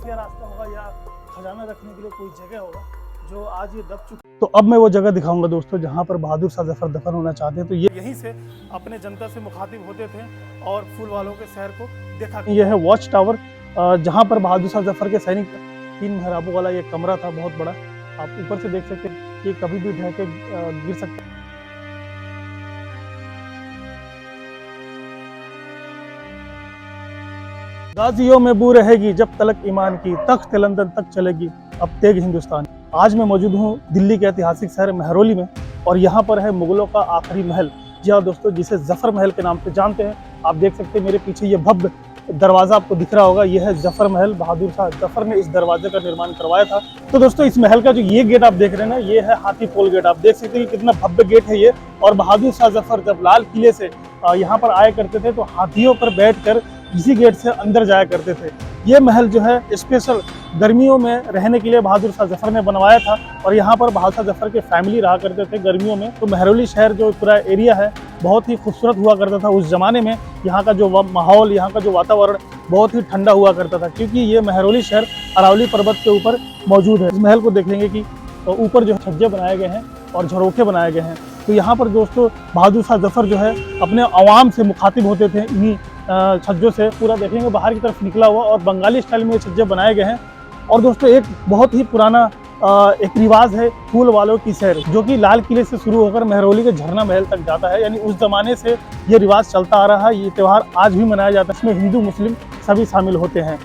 खुफिया रास्ता होगा या खजाना रखने के लिए कोई जगह होगा जो आज ये दब चुकी। तो अब मैं वो जगह दिखाऊंगा दोस्तों जहाँ पर बहादुर शाह जफर दफन होना चाहते हैं। तो ये यहीं से अपने जनता से मुखातिब होते थे और फूल वालों के शहर को देखा। ये है वॉच टावर जहाँ पर बहादुर शाह जफर के सैनिक 3 मेहराबों वाला ये कमरा था, बहुत बड़ा। आप ऊपर से देख सकते हैं कि कभी भी ढह के गिर सकता है। गाजियों में बू रहेगी जब तलक ईमान की, तख्त लंदन तक चलेगी अब तेग हिंदुस्तान। आज मैं मौजूद हूँ दिल्ली के ऐतिहासिक शहर मेहरौली में और यहाँ पर है मुगलों का आखिरी महल। जी हाँ दोस्तों, जिसे जफर महल के नाम से जानते हैं। आप देख सकते हैं मेरे पीछे ये भव्य दरवाजा आपको दिख रहा होगा, यह है जफर महल। बहादुर शाह जफर ने इस दरवाजे का निर्माण करवाया था। तो दोस्तों इस महल का जो ये गेट आप देख रहे हैं ना, ये है हाथी पोल गेट। आप देख सकते हैं कि कितना भव्य गेट है ये। और बहादुर शाह जफर जब लाल किले से यहाँ पर आया करते थे तो हाथियों पर बैठकर इसी गेट से अंदर जाया करते थे। ये महल जो है स्पेशल गर्मियों में रहने के लिए बहादुर शाह जफर ने बनवाया था और यहाँ पर बहादुर शाह जफर के फैमिली रहा करते थे गर्मियों में। तो मेहरौली शहर जो पूरा एरिया है बहुत ही खूबसूरत हुआ करता था उस जमाने में। यहाँ का जो माहौल, यहाँ का जो वातावरण बहुत ही ठंडा हुआ करता था, क्योंकि ये मेहरौली शहर अरावली पर्वत के ऊपर मौजूद है। इस महल को देखेंगे कि ऊपर जो छज्जे बनाए गए हैं और झरोखे बनाए गए हैं। तो यहाँ पर दोस्तों बहादुर शाह जफर जो है अपने अवाम से मुखातिब होते थे इन्हीं छज्जों से। पूरा देखेंगे बाहर की तरफ निकला हुआ और बंगाली स्टाइल में ये छज्जे बनाए गए हैं। और दोस्तों एक बहुत ही पुराना एक रिवाज है फूल वालों की सैर, जो कि लाल किले से शुरू होकर मेहरौली के झरना महल तक जाता है। यानी उस जमाने से ये रिवाज चलता आ रहा है। ये त्यौहार आज भी मनाया जाता है, इसमें हिंदू मुस्लिम सभी शामिल होते हैं।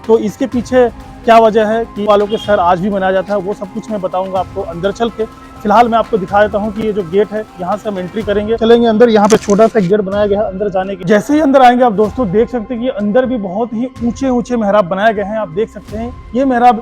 तो इसके पीछे क्या वजह है कि वालों के सैर आज भी मनाया जाता है, वो सब कुछ मैं बताऊंगा आपको अंदर चल के। फिलहाल मैं आपको दिखा देता हूँ कि ये जो गेट है यहाँ से हम एंट्री करेंगे, चलेंगे अंदर। यहाँ पे छोटा सा गेट बनाया गया है अंदर जाने के। जैसे ही अंदर आएंगे आप दोस्तों देख सकते हैं कि अंदर भी बहुत ही ऊंचे ऊंचे मेहराब बनाए गए हैं। आप देख सकते हैं ये मेहराब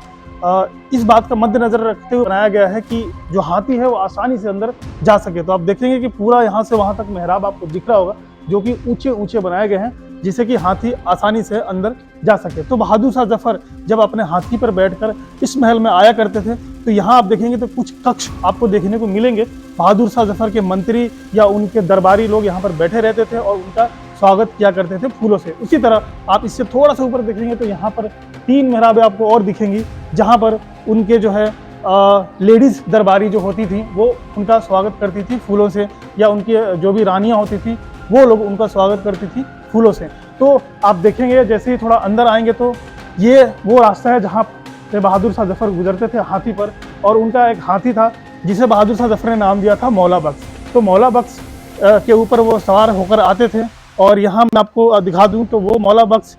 इस बात का मद्देनजर रखते हुए बनाया गया है कि जो हाथी है वो आसानी से अंदर जा सके। तो आप देखेंगे कि पूरा यहाँ से वहाँ तक मेहराब आपको दिख रहा होगा, जो कि ऊंचे ऊंचे बनाए गए हैं जिससे कि हाथी आसानी से अंदर जा सके। तो बहादुर शाह जफर जब अपने हाथी पर बैठकर इस महल में आया करते थे तो यहाँ आप देखेंगे तो कुछ कक्ष आपको देखने को मिलेंगे। बहादुर शाह जफर के मंत्री या उनके दरबारी लोग यहाँ पर बैठे रहते थे और उनका स्वागत किया करते थे फूलों से। उसी तरह आप इससे थोड़ा सा ऊपर देखेंगे तो यहाँ पर 3 मेहराबें आपको और दिखेंगी, जहाँ पर उनके जो है लेडीज दरबारी जो होती थी वो उनका स्वागत करती थी फूलों से, या उनकी जो भी रानियाँ होती थी वो लोग उनका स्वागत करती थी फूलों से। तो आप देखेंगे जैसे ही थोड़ा अंदर आएंगे तो ये वो रास्ता है जहाँ से बहादुर शाह जफर गुजरते थे हाथी पर। और उनका एक हाथी था जिसे बहादुर शाह जफर ने नाम दिया था मौला बख्श। तो मौला बख्श के ऊपर वो सवार होकर आते थे। और यहाँ मैं आपको दिखा दूँ तो वो मौला बख्श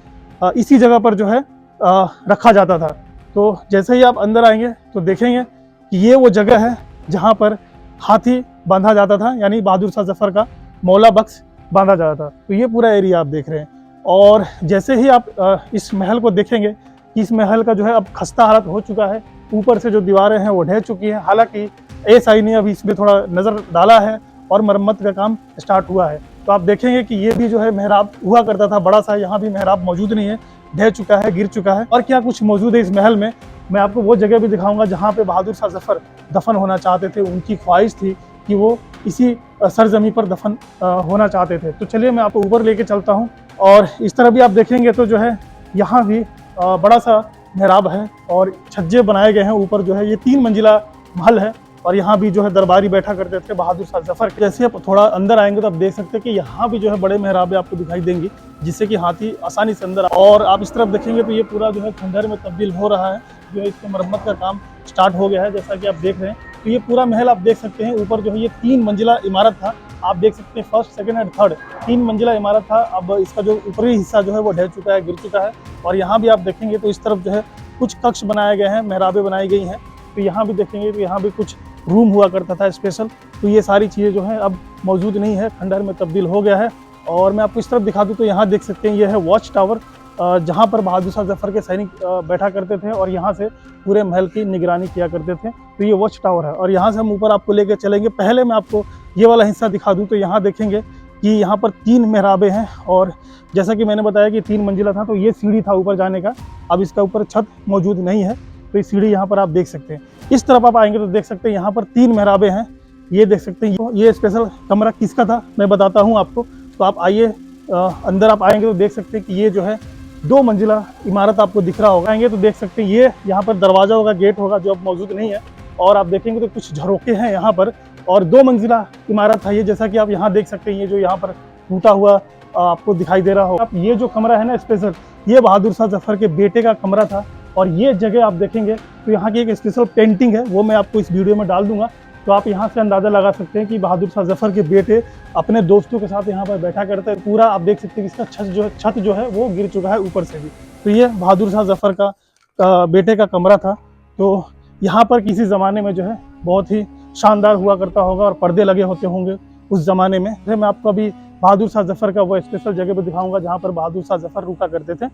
इसी जगह पर जो है रखा जाता था। तो जैसे ही आप अंदर आएंगे तो देखेंगे कि ये वो जगह है जहाँ पर हाथी बांधा जाता था, यानी बहादुर शाह जफर का मौला बख्श बांधा जाता था। तो ये पूरा एरिया आप देख रहे हैं। और जैसे ही आप इस महल को देखेंगे कि इस महल का जो है अब खस्ता हालत हो चुका है, ऊपर से जो दीवारें हैं वो ढह चुकी हैं। हालांकि एएसआई ने अभी इसमें थोड़ा नज़र डाला है और मरम्मत का काम स्टार्ट हुआ है। तो आप देखेंगे कि ये भी जो है मेहराब हुआ करता था बड़ा सा, यहाँ भी मेहराब मौजूद नहीं है, ढह चुका है, गिर चुका है। और क्या कुछ मौजूद है इस महल में, मैं आपको वो जगह भी दिखाऊंगा जहाँ पे बहादुर शाह जफर दफन होना चाहते थे। उनकी ख्वाहिश थी कि वो इसी सरजमी पर दफन होना चाहते थे। तो चलिए मैं आपको ऊपर लेके चलता हूँ। और इस तरह भी आप देखेंगे तो जो है यहाँ भी बड़ा सा मेहराब है और छज्जे बनाए गए हैं ऊपर। जो है ये 3 मंजिला महल है और यहाँ भी जो है दरबारी बैठा करते थे बहादुर शाह जफर। जैसे आप थोड़ा अंदर आएंगे तो आप देख सकते हैं कि यहाँ भी जो है बड़े मेहराबे आपको दिखाई देंगी, जिससे कि हाथी आसानी से अंदर। और आप इस तरफ देखेंगे तो ये पूरा जो है खंडहर में तब्दील हो रहा है, जो है इसकी मरम्मत का काम स्टार्ट हो गया है जैसा कि आप देख रहे हैं। तो ये पूरा महल आप देख सकते हैं। ऊपर जो है ये 3 मंजिला इमारत था, आप देख सकते हैं फर्स्ट, सेकंड एंड थर्ड 3 मंजिला इमारत था। अब इसका जो ऊपरी हिस्सा जो है वो ढह चुका है, गिर चुका है। और यहाँ भी आप देखेंगे तो इस तरफ जो है कुछ कक्ष बनाए गए हैं, मेहराबें बनाई गई हैं। तो यहाँ भी देखेंगे तो यहाँ भी कुछ रूम हुआ करता था स्पेशल। तो ये सारी चीज़ें जो है अब मौजूद नहीं है, खंडहर में तब्दील हो गया है। और मैं आपको इस तरफ दिखा दूँ तो यहाँ देख सकते हैं ये है वॉच टावर, जहाँ पर बहादुर शाह जफर के सैनिक बैठा करते थे और यहाँ से पूरे महल की निगरानी किया करते थे। तो ये वॉच टावर है और यहाँ से हम ऊपर आपको लेकर चलेंगे। पहले मैं आपको ये वाला हिस्सा दिखा दूँ तो यहाँ देखेंगे कि यहाँ पर 3 मेहराबें हैं और जैसा कि मैंने बताया कि 3 मंजिला था। तो ये सीढ़ी था ऊपर जाने का, अब इसका ऊपर छत मौजूद नहीं है। तो ये सीढ़ी यहाँ पर आप देख सकते हैं। इस तरफ आप आएंगे तो देख सकते हैं यहाँ पर 3 मेहराबें हैं। ये देख सकते हैं, ये स्पेशल कमरा किसका था मैं बताता हूँ आपको। तो आप आइए अंदर आप आएंगे तो देख सकते हैं कि ये जो है 2 मंजिला इमारत आपको दिख रहा होगा। आएंगे तो देख सकते हैं ये यहाँ पर दरवाजा होगा, गेट होगा जो अब मौजूद नहीं है। और आप देखेंगे तो कुछ झरोखे हैं यहाँ पर, और 2 मंजिला इमारत है ये, जैसा कि आप यहाँ देख सकते हैं। ये जो यहाँ पर टूटा हुआ आपको दिखाई दे रहा होगा। ये जो कमरा है ना स्पेशल, ये बहादुर शाह जफर के बेटे का कमरा था। और ये जगह आप देखेंगे तो यहाँ की एक स्पेशल पेंटिंग है, वो मैं आपको इस वीडियो में डाल दूंगा। तो आप यहाँ से अंदाज़ा लगा सकते हैं कि बहादुर शाह जफर के बेटे अपने दोस्तों के साथ यहाँ पर बैठा करते हैं। पूरा आप देख सकते हैं कि इसका छत जो है वो गिर चुका है ऊपर से भी। तो ये बहादुर शाह जफर का बेटे का कमरा था। तो यहाँ पर किसी ज़माने में जो है बहुत ही शानदार हुआ करता होगा और पर्दे लगे होते होंगे उस ज़माने में। मैं आपको अभी बहादुर शाह जफर का वो स्पेशल जगह पर दिखाऊंगा जहाँ पर बहादुर शाह जफर रुका करते थे।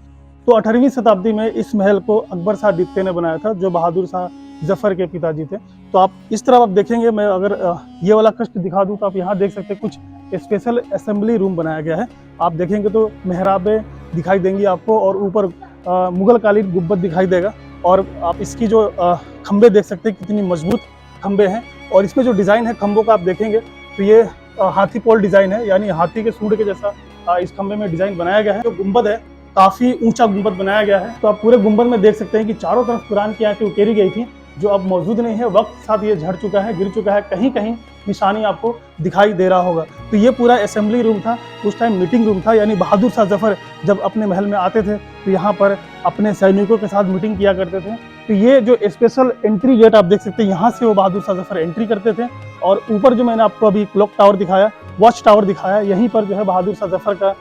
तो 18वीं शताब्दी में इस महल को अकबर शाह द्वितीय ने बनाया था, जो बहादुर शाह जफर के पिताजी थे। तो आप इस तरफ आप देखेंगे, मैं अगर ये वाला कष्ट दिखा दूं तो आप यहाँ देख सकते हैं कुछ स्पेशल असेंबली रूम बनाया गया है। आप देखेंगे तो मेहराबें दिखाई देंगी आपको, और ऊपर मुगल कालीन गुब्बद दिखाई देगा। और आप इसकी जो खंबे देख सकते हैं, कितनी मजबूत खंबे हैं। और इसमें जो डिज़ाइन है खंबों का आप देखेंगे तो ये हाथी पोल डिज़ाइन है, यानी हाथी के सूंड के जैसा इस खंबे में डिज़ाइन बनाया गया है। जो गुंबद है काफ़ी ऊंचा गुंबद बनाया गया है। तो आप पूरे गुंबद में देख सकते हैं कि चारों तरफ कुरान की आयतें उकेरी गई थी, जो अब मौजूद नहीं है। वक्त के साथ ये झड़ चुका है, गिर चुका है, कहीं कहीं निशानी आपको दिखाई दे रहा होगा। तो ये पूरा असेंबली रूम था, उस टाइम मीटिंग रूम था। यानी बहादुर शाह जफर जब अपने महल में आते थे तो यहाँ पर अपने सैनिकों के साथ मीटिंग किया करते थे। तो ये जो स्पेशल एंट्री गेट आप देख सकते हैं, यहाँ से वो बहादुर शाह जफर एंट्री करते थे। और ऊपर जो मैंने आपको अभी क्लॉक टावर दिखाया, वॉच टावर दिखाया, यहीं पर जो है बहादुर शाह जफर का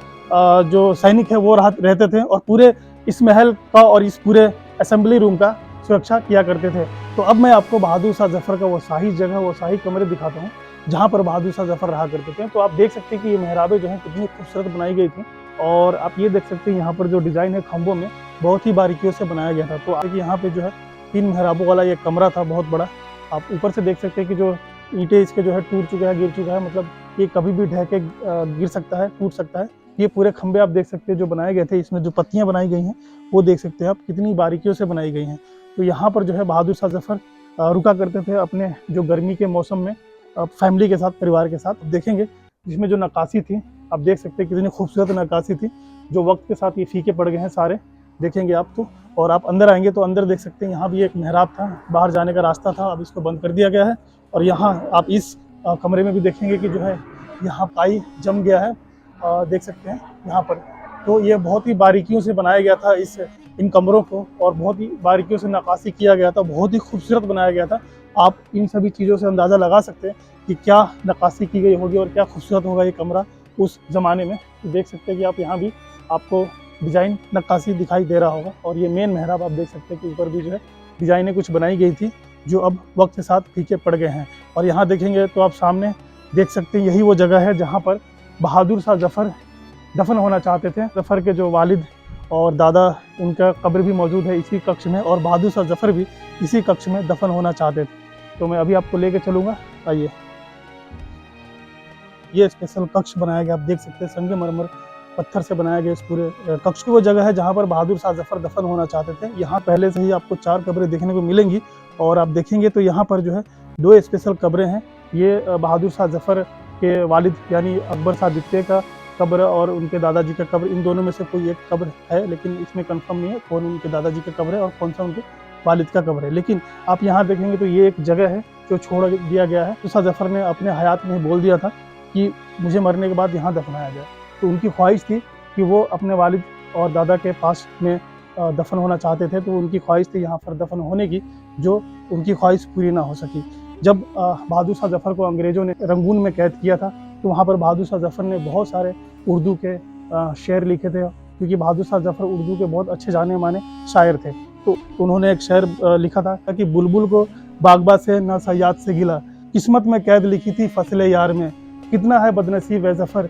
जो सैनिक है वो रहते थे, और पूरे इस महल का और इस पूरे असेंबली रूम का सुरक्षा किया करते थे। तो अब मैं आपको बहादुर शाह जफर का वो शाही जगह, वो शाही कमरे दिखाता हूँ जहाँ पर बहादुर शाह जफर रहा करते थे। तो आप देख सकते हैं कि ये मेहराबें जो हैं कितनी खूबसूरत बनाई गई थी। और आप ये देख सकते हैं यहाँ पर जो डिज़ाइन है खंभों में बहुत ही बारीकियों से बनाया गया था। तो आगे यहाँ पे जो है 3 मेहराबों वाला ये कमरा था बहुत बड़ा। आप ऊपर से देख सकते हैं कि जो ईंटें इसके जो है टूट चुका है, गिर चुका है, मतलब ये कभी भी ढह के गिर सकता है, टूट सकता है। ये पूरे खंबे आप देख सकते हैं जो बनाए गए थे, इसमें जो पत्तियां बनाई गई हैं वो देख सकते हैं आप कितनी बारीकियों से बनाई गई हैं। तो यहाँ पर जो है बहादुर शाह जफर रुका करते थे अपने जो गर्मी के मौसम में फैमिली के साथ, परिवार के साथ। देखेंगे जिसमें जो नक्काशी थी आप देख सकते हैं कितनी खूबसूरत नक्काशी थी, जो वक्त के साथ ये फीके पड़ गए हैं सारे, देखेंगे आप तो। और आप अंदर आएंगे तो अंदर देख सकते हैं यहाँ भी एक मेहराब था, बाहर जाने का रास्ता था, अब इसको बंद कर दिया गया है। और यहाँ आप इस कमरे में भी देखेंगे कि जो है यहाँ पाई जम गया है, देख सकते हैं यहाँ पर। तो ये बहुत ही बारीकियों से बनाया गया था इन कमरों को, और बहुत ही बारीकियों से नक्काशी किया गया था, बहुत ही खूबसूरत बनाया गया था। आप इन सभी चीज़ों से अंदाज़ा लगा सकते हैं कि क्या नक्काशी की गई होगी और क्या खूबसूरत होगा ये कमरा उस ज़माने में। तो देख सकते हैं कि आप यहाँ भी आपको डिज़ाइन नक्काशी दिखाई दे रहा होगा। और ये मेन मेहराब आप देख सकते हैं कि ऊपर भी जो है डिज़ाइनें कुछ बनाई गई थी, जो अब वक्त के साथ फीके पड़ गए हैं। और यहाँ देखेंगे तो आप सामने देख सकते हैं यही वो जगह है जहाँ पर बहादुर शाह जफर दफन होना चाहते थे। जफर के जो वालिद और दादा, उनका कब्र भी मौजूद है इसी कक्ष में, और बहादुर शाह जफर भी इसी कक्ष में दफन होना चाहते थे। तो मैं अभी आपको लेके चलूँगा, आइए। ये स्पेशल कक्ष बनाया गया, आप देख सकते हैं संगमरमर पत्थर से बनाया गया इस पूरे कक्ष की वो जगह है जहाँ पर बहादुर शाह जफर दफन होना चाहते थे। यहाँ पहले से ही आपको 4 कब्रें देखने को मिलेंगी, और आप देखेंगे तो यहाँ पर जो है 2 स्पेशल कब्रें हैं। ये बहादुर शाह जफर के वालिद यानी अकबर शाह द्वितीय का कब्र और उनके दादाजी का कब्र, इन दोनों में से कोई एक कब्र है, लेकिन इसमें कंफर्म नहीं है कौन उनके दादाजी का कब्र है और कौन सा उनके वालिद का कब्र है। लेकिन आप यहाँ देखेंगे तो ये एक जगह है जो छोड़ दिया गया है। शाह जफर ने अपने हयात में बोल दिया था कि मुझे मरने के बाद यहाँ दफनाया जाए। तो उनकी ख्वाहिश थी कि वो अपने वालिद और दादा के पास में दफन होना चाहते थे। तो उनकी ख्वाहिश थी यहाँ पर दफन होने की, जो उनकी ख्वाहिश पूरी ना हो सकी। जब बहादुर शाह जफर को अंग्रेज़ों ने रंगून में कैद किया था तो वहाँ पर बहादुर शाह जफर ने बहुत सारे उर्दू के शेर लिखे थे, क्योंकि बहादुर शाह जफर उर्दू के बहुत अच्छे जाने माने शायर थे। तो उन्होंने एक शेर लिखा था कि बुलबुल को बागबा से ना सयाद से गिला, किस्मत में कैद लिखी थी फसले यार में, कितना है बदनसीब वे जफर,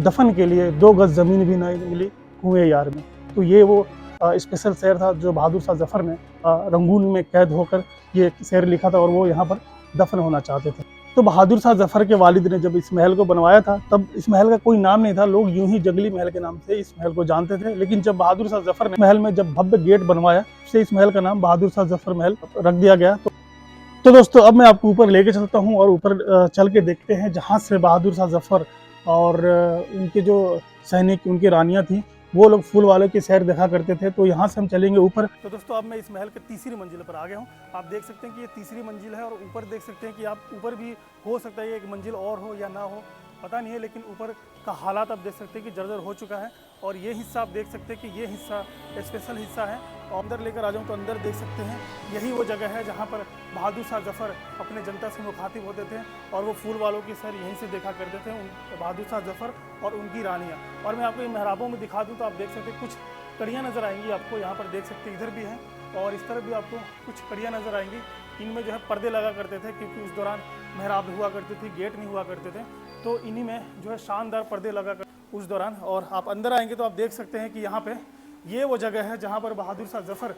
दफन के लिए 2 गज ज़मीन भी नहीं मिली कुएं यार में। तो ये वो स्पेशल शेर था जो बहादुर शाह जफर ने रंगून में कैद होकर ये शेर लिखा था, और वो यहाँ पर दफन होना चाहते थे। तो बहादुर शाह जफर के वालिद ने जब इस महल को बनवाया था तब इस महल का कोई नाम नहीं था, लोग यूं ही जंगली महल के नाम से इस महल को जानते थे। लेकिन जब बहादुर शाह जफर ने महल में जब भव्य गेट बनवाया, उससे इस महल का नाम बहादुर शाह जफर महल रख दिया गया। तो दोस्तों अब मैं आपको ऊपर लेके चलता हूँ और ऊपर चल के देखते हैं जहाँ से बहादुर शाह जफर और उनके जो सैनिक, उनकी रानियाँ थी, वो लोग फूल वालों की सैर देखा करते थे। तो यहाँ से हम चलेंगे ऊपर। तो दोस्तों अब मैं इस महल के तीसरी मंजिल पर आ गया हूँ। आप देख सकते हैं कि ये तीसरी मंजिल है और ऊपर देख सकते हैं कि आप ऊपर भी हो सकता है एक मंजिल और हो या ना हो, पता नहीं है, लेकिन ऊपर का हालात आप देख सकते हैं कि जर्जर हो चुका है। और ये हिस्सा आप देख सकते हैं कि ये हिस्सा स्पेशल हिस्सा है। और अंदर लेकर आ जाऊँ तो अंदर देख सकते हैं यही वो जगह है जहाँ पर बहादुर शाह जफ़र अपने जनता से मुखातिब होते थे और वो फूल वालों की सैर यहीं से देखा करते थे, बहादुर शाह जफ़र और उनकी रानियाँ। और मैं आपको इन मेहराबों में दिखा दूँ तो आप देख सकते हैं कुछ कड़ियाँ नज़र आएंगी आपको, यहाँ पर देख सकते हैं इधर भी हैं और इस तरफ भी आपको कुछ कड़ियाँ नज़र आएंगी। इनमें जो है पर्दे लगा करते थे क्योंकि उस दौरान मेहराब हुआ करती थी, गेट नहीं हुआ करते थे, तो इन्हीं में जो है शानदार पर्दे लगा कर उस दौरान। और आप अंदर आएंगे तो आप देख सकते हैं कि यहाँ पे ये वो जगह है जहाँ पर बहादुर शाह जफ़र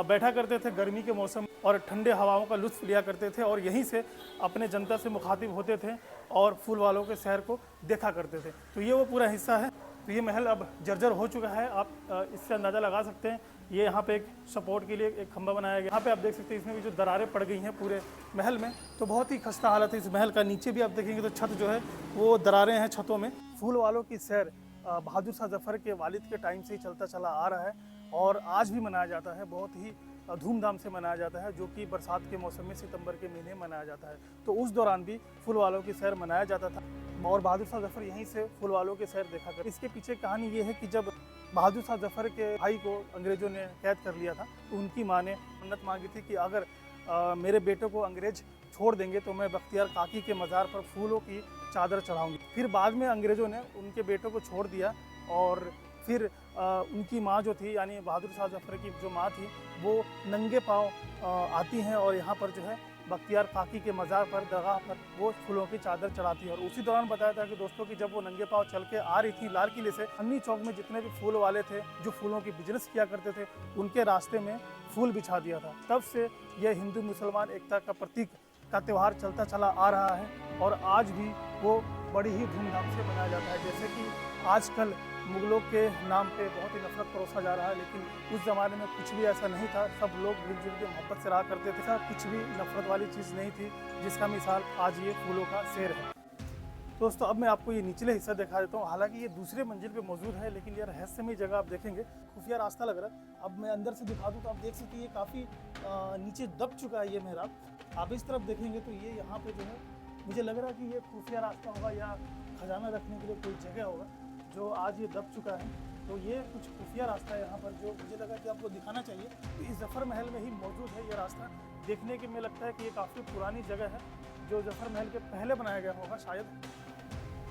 बैठा करते थे गर्मी के मौसम और ठंडे हवाओं का लुत्फ़ लिया करते थे और यहीं से अपने जनता से मुखातिब होते थे और फूल वालों के शहर को देखा करते थे। तो ये वो पूरा हिस्सा है। तो ये महल अब जर्जर हो चुका है, आप इससे अंदाज़ा लगा सकते हैं। ये यहाँ पे एक सपोर्ट के लिए एक खंभा बनाया गया, यहाँ पे आप देख सकते हैं इसमें भी जो दरारें पड़ गई हैं पूरे महल में, तो बहुत ही खस्ता हालत है इस महल का। नीचे भी आप देखेंगे तो छत जो है वो दरारें हैं छतों में। फूल वालों की सैर बहादुर शाह जफ़र के वालिद के टाइम से ही चलता चला आ रहा है और आज भी मनाया जाता है, बहुत ही धूमधाम से मनाया जाता है, जो कि बरसात के मौसम में सितंबर के महीने मनाया जाता है। तो उस दौरान भी फूल वालों की सैर मनाया जाता था और बहादुर शाह जफ़र यहीं से फूल वालों की सैर देखा कर। इसके पीछे कहानी ये है कि जब बहादुर शाह जफ़र के भाई को अंग्रेज़ों ने कैद कर लिया था तो उनकी माँ ने मन्नत मांगी थी कि अगर मेरे बेटे को अंग्रेज़ छोड़ देंगे तो मैं बख्तियार काकी के मज़ार पर फूलों की चादर चढ़ाऊंगी। फिर बाद में अंग्रेज़ों ने उनके बेटों को छोड़ दिया और फिर उनकी माँ जो थी यानी बहादुर शाह जफ़र की जो माँ थी वो नंगे पाँव आती हैं और यहाँ पर जो है बख्तियार काकी के मज़ार पर दरगाह पर वो फूलों की चादर चढ़ाती है। और उसी दौरान बताया था कि दोस्तों कि जब वो नंगे पाँव चल के आ रही थी लाल किले से, चांदनी चौक में जितने भी फूल वाले थे जो फूलों की बिजनेस किया करते थे उनके रास्ते में फूल बिछा दिया था। तब से यह हिंदू मुसलमान एकता का प्रतीक का त्यौहार चलता चला आ रहा है और आज भी वो बड़ी ही धूमधाम से मनाया जाता है। जैसे कि आजकल मुगलों के नाम पे बहुत ही नफरत परोसा जा रहा है, लेकिन उस ज़माने में कुछ भी ऐसा नहीं था, सब लोग मिलजुल के मोहब्बत से रहा करते थे, ऐसा कुछ भी नफरत वाली चीज़ नहीं थी, जिसका मिसाल आज ये फूलों का शेर है। दोस्तों अब मैं आपको ये निचले हिस्सा दिखा देता हूँ। हालांकि ये दूसरे मंजिल पे मौजूद है लेकिन ये रहस्यमय जगह आप देखेंगे, खुफिया रास्ता लग रहा है। अब मैं अंदर से दिखा दूँ तो आप देख सकते हैं ये काफ़ी नीचे दब चुका है ये मेहराब। आप इस तरफ देखेंगे तो ये यहाँ पे जो है मुझे लग रहा है कि ये खुफिया रास्ता होगा या खजाना रखने के लिए कोई जगह होगा जो आज ये दब चुका है। तो ये कुछ खुफिया रास्ता है यहाँ पर जो मुझे लगा कि आपको दिखाना चाहिए। तो इस जफ़र महल में ही मौजूद है ये रास्ता। देखने के में लगता है कि ये काफ़ी पुरानी जगह है जो जफ़र महल के पहले बनाया गया होगा शायद।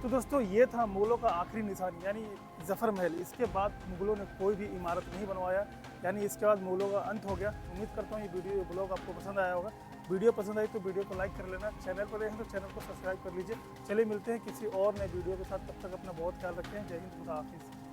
तो दोस्तों ये था मुगलों का आखिरी निशान यानी जफ़र महल। इसके बाद मुगलों ने कोई भी इमारत नहीं बनवाया, यानी इसके बाद मुगलों का अंत हो गया। उम्मीद करता हूँ ये वीडियो ब्लॉग आपको पसंद आया होगा। वीडियो पसंद आई तो वीडियो को लाइक कर लेना, चैनल पर रहें तो चैनल को सब्सक्राइब कर लीजिए। चलिए मिलते हैं किसी और नए वीडियो के साथ, तब तक अपना बहुत ख्याल रखें। जय हिंद, खुदा हाफिज़।